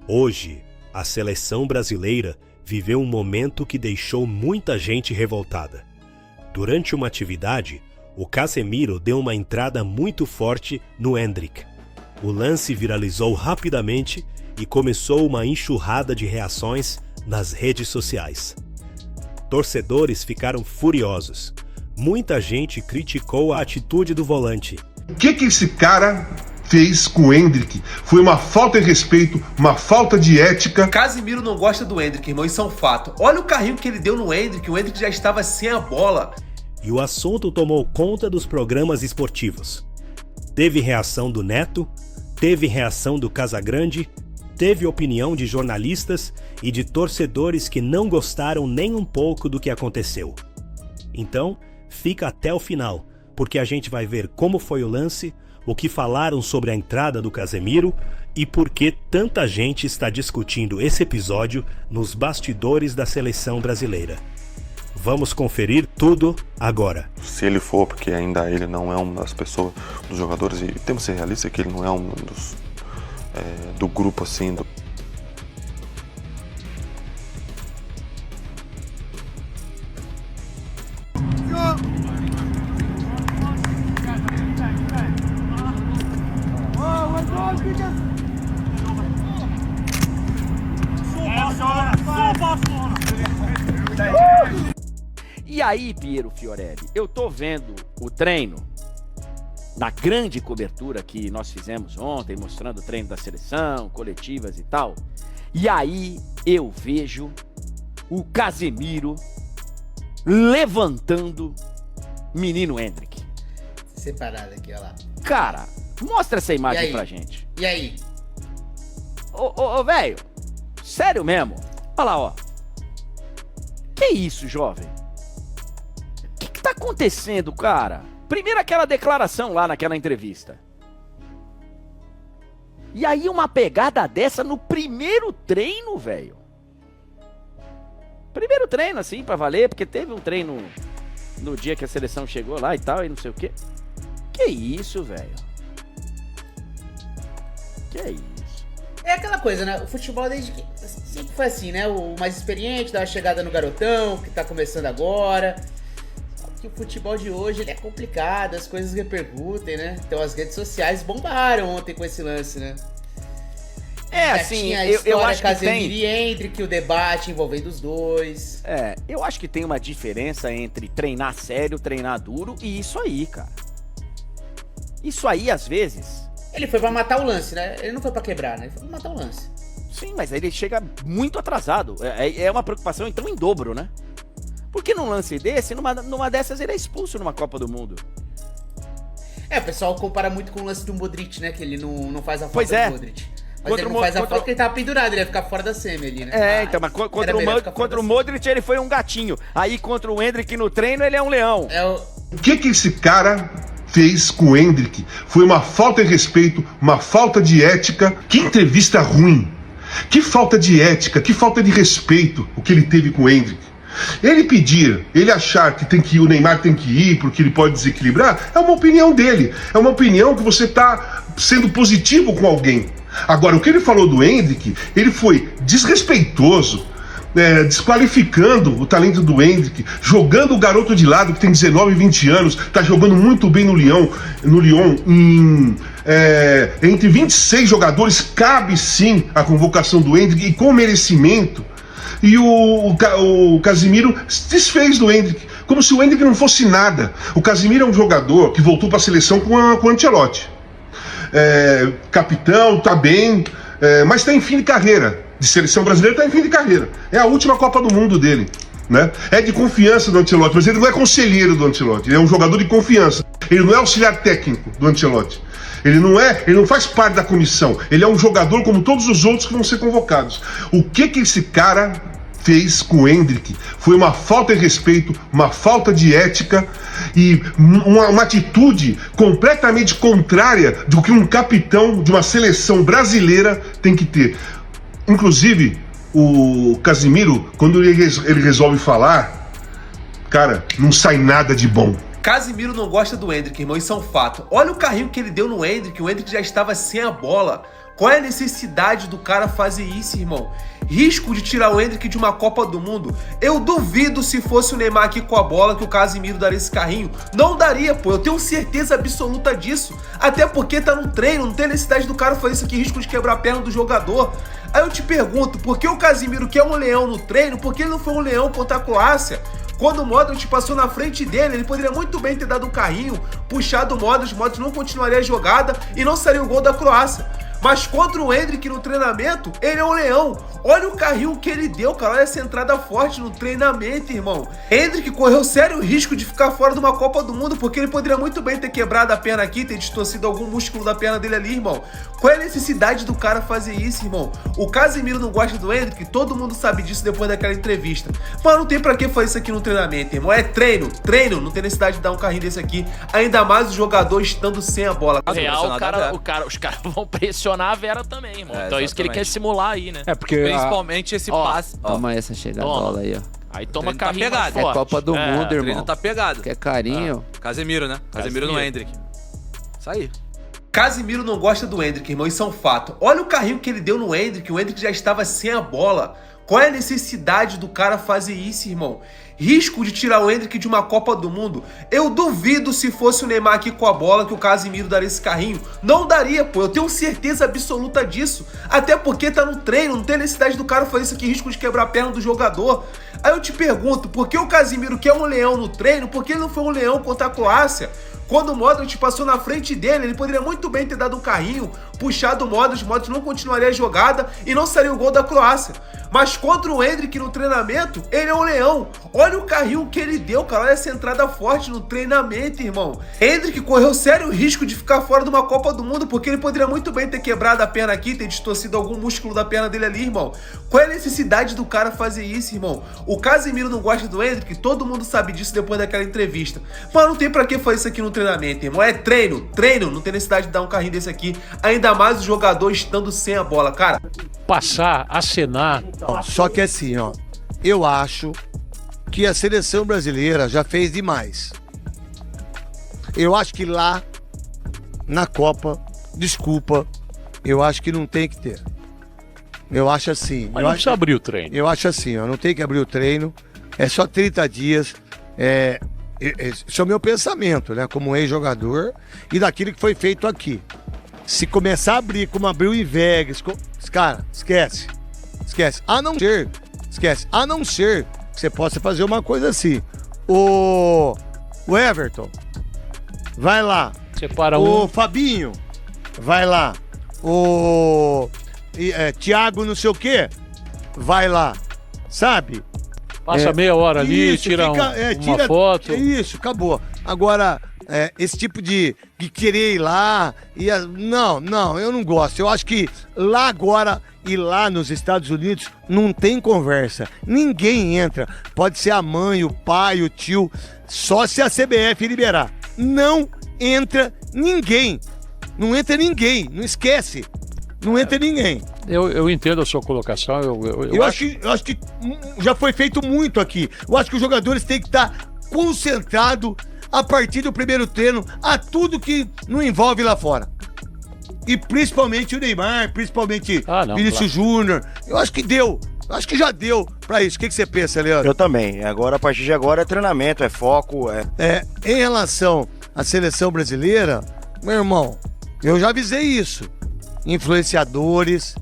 Hoje, a seleção brasileira viveu um momento que deixou muita gente revoltada. Durante uma atividade, o Casemiro deu uma entrada muito forte no Endrick. O lance viralizou rapidamente e começou uma enxurrada de reações nas redes sociais. Torcedores ficaram furiosos. Muita gente criticou a atitude do volante. O que esse cara fez com o Endrick? Foi uma falta de respeito, uma falta de ética. Casemiro não gosta do Endrick, irmão, isso é um fato. Olha o carrinho que ele deu no Endrick, o Endrick já estava sem a bola. E o assunto tomou conta dos programas esportivos. Teve reação do Neto, teve reação do Casagrande, teve opinião de jornalistas e de torcedores que não gostaram nem um pouco do que aconteceu. Então, fica até o final, porque a gente vai ver como foi o lance, o que falaram sobre a entrada do Casemiro e por que tanta gente está discutindo esse episódio nos bastidores da seleção brasileira. Vamos conferir tudo agora. Se ele for, porque ainda ele não é uma das pessoas, dos jogadores, e temos que ser realistas que ele não é um dos do grupo assim, do... E aí, Piero Fiorelli, eu tô vendo o treino, na grande cobertura que nós fizemos ontem, mostrando o treino da seleção, coletivas e tal. E aí eu vejo o Casemiro levantando menino Endrick. Separado aqui, olha lá. Cara, mostra essa imagem pra gente. E aí? Ô, velho, sério mesmo? Olha lá, ó. Que isso, jovem? O que tá acontecendo, cara? Primeiro aquela declaração lá naquela entrevista. E aí uma pegada dessa no primeiro treino, velho. Primeiro treino, assim, pra valer, porque teve um treino no dia que a seleção chegou lá e tal, e não sei o quê. Que isso, velho? Que isso? É aquela coisa, né? O futebol desde que sempre foi assim, né? O mais experiente dá uma chegada no garotão, que tá começando agora. Só que o futebol de hoje ele é complicado, as coisas repercutem, né? Então as redes sociais bombaram ontem com esse lance, né? É, já assim, tinha a eu acho que Casemiro tem... e Endrick, o debate envolvendo os dois. É, eu acho que tem uma diferença entre treinar sério, treinar duro e isso aí, cara. Isso aí, às vezes... Ele foi pra matar o lance, né? Ele não foi pra quebrar, né? Ele foi pra matar o lance. Sim, mas aí ele chega muito atrasado. É uma preocupação, então, em dobro, né? Porque num lance desse, numa dessas, ele é expulso numa Copa do Mundo. É, o pessoal compara muito com o lance do Modric, né? Que ele não faz a Pois falta é. do Modric. Mas ele não faz a falta porque ele tava pendurado, ele ia ficar fora da semi ali, né? Então, mas contra o Modric ele foi um gatinho. Aí contra o Endrick no treino ele é um leão. O que esse cara fez com o Endrick? Foi uma falta de respeito, uma falta de ética. Que entrevista ruim. Que falta de ética, que falta de respeito o que ele teve com o Endrick. Ele achar que o Neymar tem que ir porque ele pode desequilibrar, é uma opinião dele. É uma opinião que você está sendo positivo com alguém. Agora, o que ele falou do Endrick, ele foi desrespeitoso, desqualificando o talento do Endrick, jogando o garoto de lado que tem 19, 20 anos, está jogando muito bem no Lyon, entre 26 jogadores, cabe sim a convocação do Endrick e com merecimento. E o Casemiro desfez do Endrick, como se o Endrick não fosse nada. O Casemiro é um jogador que voltou para a seleção com o Ancelotti. Capitão, tá bem, mas está em fim de carreira. De seleção brasileira está em fim de carreira. É a última Copa do Mundo dele, né? É de confiança do Ancelotti, mas ele não é conselheiro do Ancelotti, ele é um jogador de confiança. Ele não é auxiliar técnico do Ancelotti. Ele não faz parte da comissão. Ele é um jogador como todos os outros que vão ser convocados. O que esse cara fez com o Endrick foi uma falta de respeito, uma falta de ética e uma atitude completamente contrária do que um capitão de uma seleção brasileira tem que ter. Inclusive, o Casemiro, quando ele resolve falar, cara, não sai nada de bom. Casemiro não gosta do Endrick, irmão, isso é um fato. Olha o carrinho que ele deu no Endrick, o Endrick já estava sem a bola. Qual é a necessidade do cara fazer isso, irmão? Risco de tirar o Endrick de uma Copa do Mundo. Eu duvido se fosse o Neymar aqui com a bola que o Casemiro daria esse carrinho. Não daria, pô. Eu tenho certeza absoluta disso. Até porque tá no treino, não tem necessidade do cara fazer isso aqui, risco de quebrar a perna do jogador. Aí eu te pergunto, por que o Casemiro, que é um leão no treino, por que ele não foi um leão contra a Croácia? Quando o Modric passou na frente dele, ele poderia muito bem ter dado um carrinho, puxado o Modric não continuaria a jogada e não seria o gol da Croácia. Mas contra o Endrick no treinamento, ele é um leão. Olha o carrinho que ele deu, cara. Olha essa entrada forte no treinamento, irmão. Endrick correu sério risco de ficar fora de uma Copa do Mundo, porque ele poderia muito bem ter quebrado a perna aqui, ter distorcido algum músculo da perna dele ali, irmão. Qual é a necessidade do cara fazer isso, irmão? O Casemiro não gosta do Endrick, todo mundo sabe disso depois daquela entrevista. Mas não tem pra que fazer isso aqui no treinamento, irmão. É treino, não tem necessidade de dar um carrinho desse aqui. Ainda mais o jogador estando sem a bola. Na real, os caras vão pressionar a Vera também, irmão. Então é isso que ele quer simular aí, né? É porque principalmente esse passe. Toma essa chegada aí, ó. Aí toma carrinho mais forte. É Copa do Mundo, irmão. O treino tá pegado. Quer carinho? Casemiro, né? Casemiro no Endrick. Isso aí. Casemiro não gosta do Endrick, irmão, isso é um fato. Olha o carrinho que ele deu no Endrick, o Endrick já estava sem a bola. Qual é a necessidade do cara fazer isso, irmão? Risco de tirar o Endrick de uma Copa do Mundo. Eu duvido se fosse o Neymar aqui com a bola que o Casemiro daria esse carrinho. Não daria, pô. Eu tenho certeza absoluta disso. Até porque tá no treino, não tem necessidade do cara fazer isso aqui, risco de quebrar a perna do jogador. Aí eu te pergunto, por que o Casemiro, que é um leão no treino, por que ele não foi um leão contra a Croácia? Quando o Modric passou na frente dele, ele poderia muito bem ter dado um carrinho, puxado o Modric não continuaria a jogada e não seria o gol da Croácia. Mas contra o Endrick no treinamento, ele é um leão. Olha o carrinho que ele deu, cara. Olha essa entrada forte no treinamento, irmão. Endrick correu sério risco de ficar fora de uma Copa do Mundo, porque ele poderia muito bem ter quebrado a perna aqui, ter distorcido algum músculo da perna dele ali, irmão. Qual é a necessidade do cara fazer isso, irmão? O Casemiro não gosta do Endrick, todo mundo sabe disso depois daquela entrevista. Mas não tem pra que fazer isso aqui no treinamento, irmão. É treino, não tem necessidade de dar um carrinho desse aqui. Ainda mais o jogador estando sem a bola, cara. Passar, acenar. Só que assim, ó, eu acho que a seleção brasileira já fez demais. Eu acho que lá na Copa, desculpa, eu acho que não tem que ter. Eu acho assim. Mas não precisa abrir o treino. Eu acho assim, ó, não tem que abrir o treino. É só 30 dias. Esse é o meu pensamento, né? Como ex-jogador e daquilo que foi feito aqui. Se começar a abrir como abriu em Vegas, cara, esquece. A não ser que você possa fazer uma coisa assim. O Everton, vai lá. Separa o Fabinho, vai lá. O Thiago não sei o quê, vai lá. Sabe? Passa meia hora ali, tira uma foto. Isso, acabou. Agora, esse tipo de querer ir lá... Não, eu não gosto. Eu acho que lá agora e lá nos Estados Unidos não tem conversa. Ninguém entra. Pode ser a mãe, o pai, o tio. Só se a CBF liberar. Não entra ninguém. Não entra ninguém. Não esquece. Não entra ninguém. Eu entendo a sua colocação. Eu acho que já foi feito muito aqui. Eu acho que os jogadores têm que estar concentrados a partir do primeiro treino a tudo que não envolve lá fora. E principalmente o Neymar, principalmente Vinícius Júnior. Eu acho que deu. Acho que já deu pra isso. O que você pensa, Leandro? Eu também. Agora, a partir de agora, é treinamento, é foco. Em relação à seleção brasileira, meu irmão, eu já avisei isso. Influenciadores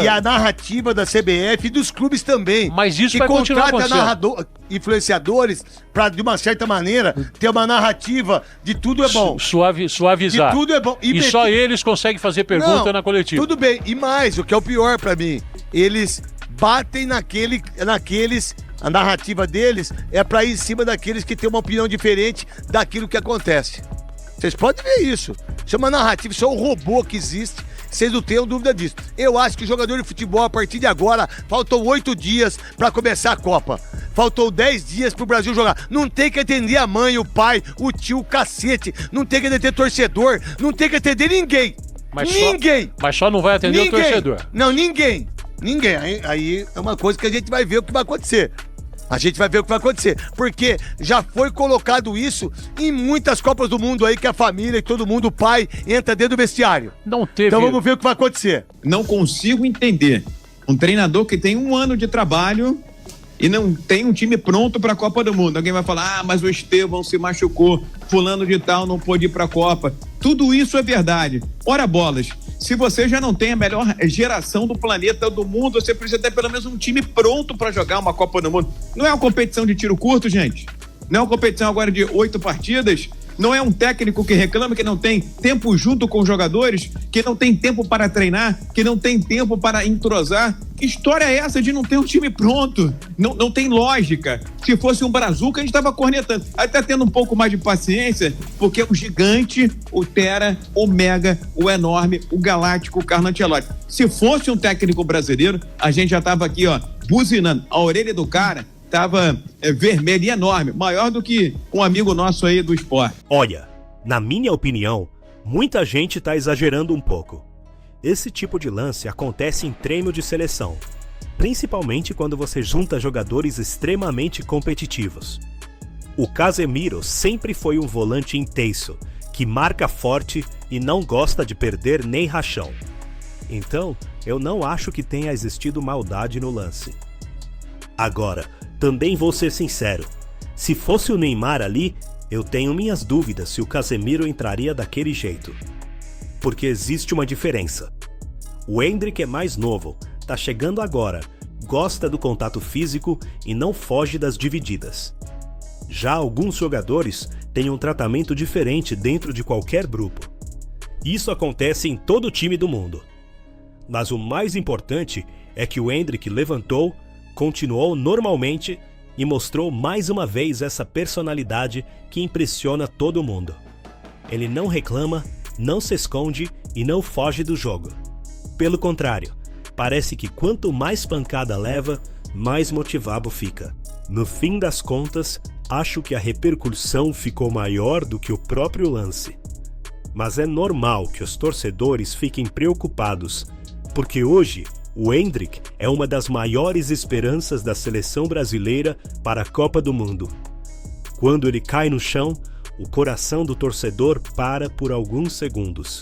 e a narrativa da CBF e dos clubes também. Mas isso que vai continuar acontecendo. Influenciadores para, de uma certa maneira, ter uma narrativa de tudo é bom. Suavizar. De tudo é bom. E só eles conseguem fazer pergunta na coletiva. Tudo bem. E mais, o que é o pior para mim, eles batem naqueles... A narrativa deles é para ir em cima daqueles que têm uma opinião diferente daquilo que acontece. Vocês podem ver isso. Isso é uma narrativa, isso é um robô que existe. Vocês não tenham dúvida disso. Eu acho que o jogador de futebol, a partir de agora, faltam 8 dias para começar a Copa. Faltou 10 dias pro Brasil jogar. Não tem que atender a mãe, o pai, o tio, o cacete. Não tem que atender torcedor. Não tem que atender ninguém. Mas só não vai atender o torcedor. Não, ninguém. Aí é uma coisa que a gente vai ver o que vai acontecer. A gente vai ver o que vai acontecer. Porque já foi colocado isso em muitas Copas do Mundo aí, que a família e todo mundo, o pai, entra dentro do vestiário. Não teve... Então vamos ver o que vai acontecer. Não consigo entender um treinador que tem 1 ano de trabalho e não tem um time pronto para a Copa do Mundo. Alguém vai falar, mas o Estevão se machucou, fulano de tal não pôde ir para a Copa. Tudo isso é verdade. Ora bolas, se você já não tem a melhor geração do planeta, do mundo, você precisa ter pelo menos um time pronto para jogar uma Copa do Mundo. Não é uma competição de tiro curto, gente. Não é uma competição agora de 8 partidas. Não é um técnico que reclama que não tem tempo junto com os jogadores, que não tem tempo para treinar, que não tem tempo para entrosar. Que história é essa de não ter um time pronto? Não tem lógica. Se fosse um Brazuca, a gente estava cornetando. Aí tá tendo um pouco mais de paciência, porque o gigante, o Tera, o Mega, o enorme, o galáctico, o Carlo Ancelotti. Se fosse um técnico brasileiro, a gente já tava aqui, ó, buzinando. A orelha do cara tava vermelho e enorme, maior do que um amigo nosso aí do esporte. Olha, na minha opinião, muita gente tá exagerando um pouco. Esse tipo de lance acontece em treino de seleção, principalmente quando você junta jogadores extremamente competitivos. O Casemiro sempre foi um volante intenso, que marca forte e não gosta de perder nem rachão. Então, eu não acho que tenha existido maldade no lance. Agora, também vou ser sincero, se fosse o Neymar ali, eu tenho minhas dúvidas se o Casemiro entraria daquele jeito. Porque existe uma diferença. O Endrick é mais novo, tá chegando agora, gosta do contato físico e não foge das divididas. Já alguns jogadores têm um tratamento diferente dentro de qualquer grupo. Isso acontece em todo time do mundo. Mas o mais importante é que o Endrick levantou, continuou normalmente e mostrou mais uma vez essa personalidade que impressiona todo mundo. Ele não reclama, não se esconde e não foge do jogo. Pelo contrário, parece que quanto mais pancada leva, mais motivado fica. No fim das contas, acho que a repercussão ficou maior do que o próprio lance. Mas é normal que os torcedores fiquem preocupados, porque hoje o Endrick é uma das maiores esperanças da seleção brasileira para a Copa do Mundo. Quando ele cai no chão, o coração do torcedor para por alguns segundos.